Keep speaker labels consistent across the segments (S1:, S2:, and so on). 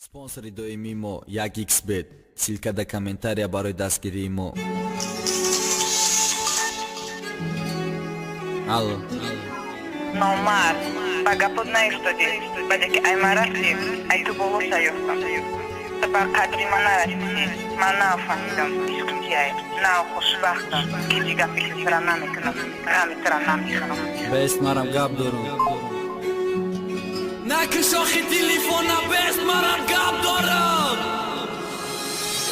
S1: Sponsorii do Mimo, jak XBet. Ссылка до комментария барои дастгирии мо. Алло.
S2: Номар, бага поднаиш тоди, бадаки ай мараси, ай ту болоса ёфтам. Таба қадри манарасти, манаа фамилам, искутияй, наа хушбахтам, кидига пихисра намекнам, рамитра намиханам.
S1: Best maram gab dorum.
S3: Nakëshohi telefona best maram gab dorum.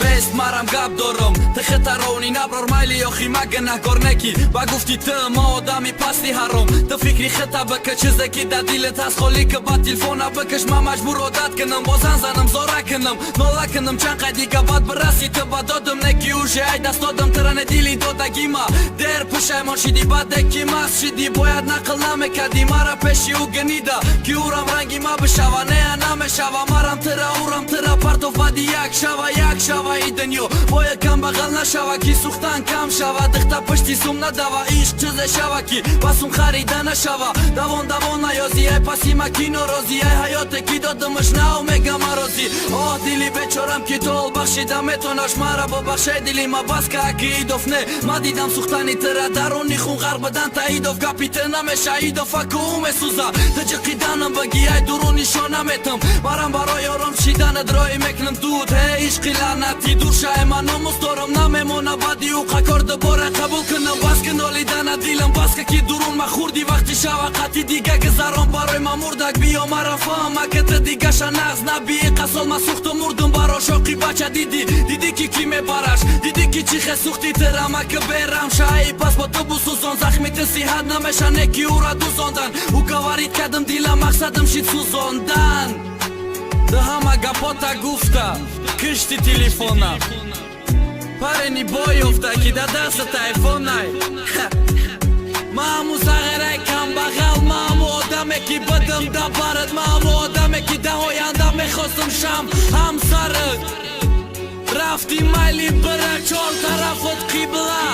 S3: Best maram gab dorum. Të khëtaroni nabror majli jo khimagëna korneki. Ba gufti të ma odami pasti harom. Të fikri khëta bëkë që zeki da dilet has kholi kë bat telefona bëkësh ma majbur odat kënëm bozan zanëm zora kënëm nolla kënëm qan kajdi ka bat bërasi të badodëm ne ki ushe ajda stodëm të rëne dili do da gima der pëshaj mon shidi bat e kimas shidi bojat na këllna me ka di mara peshi u gënida ki uram rangi ma bëshava ne ana me shava maram tëra uram tëra parto vadi jak shava iden jo boje kam bagal na shava ki suhtan kam shava dëkta pështi sum na dava ish qëze shava ki pasum kharida na shava davon na jozi e pasi makino rozi e hajote ki do të më shnau me gama rozi oh dili beqoram ki tol bakshi da me ton ash mara bo bakshe dili ma baska ki idof ne ma didam suhtani të radarun një khun garbë dan ta idof kapitena me sha idof aku me suza të që kidanëm bëgi aj durun një shona me tëm maram baroj orom shida në droj me kënëm tut he ish kilana ti dursha e ma në mustorëm na me mona badi u kakor dë bore kabul kënëm baskën oli dana dilëm baska ki durun ma khurdi vakti shava kati diga gëzaron baroj ma murdak bio mara fama këtë diga shanaz na bi e kasol ma suhtë murdën baro shoki baqa didi ki kime barash didi ki qihe suhti të rama këberam shai pas po të busu zon zahmitën si had në me shane ki ura du zondan u gavarit kadëm dila maksadëm shit su zondan të hama gapota gufta kështi telefona pare një bojofta ki da dasë ta e fonaj Mamu zagheraj kam bagal mamu oda me ki bëdëm da barët mamu oda me ki da hojan da me khosëm sham ham sarët rafti majli bërë qor të rafot kibla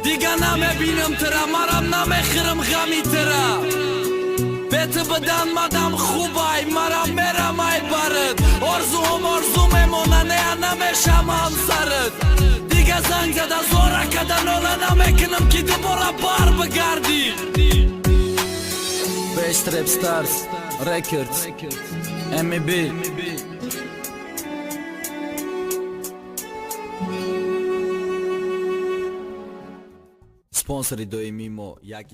S3: diga na me binëm tëra maram na me khërëm gami tëra betë bëdan madam khubaj maram mera maj barët orzu me mona ne ana me sham ham sarët diga zangja da zora kada nola na me kënëm ki të bora barë bëgardi
S1: Best Rap Stars Records MEB. Sponsorii do Mimo, jak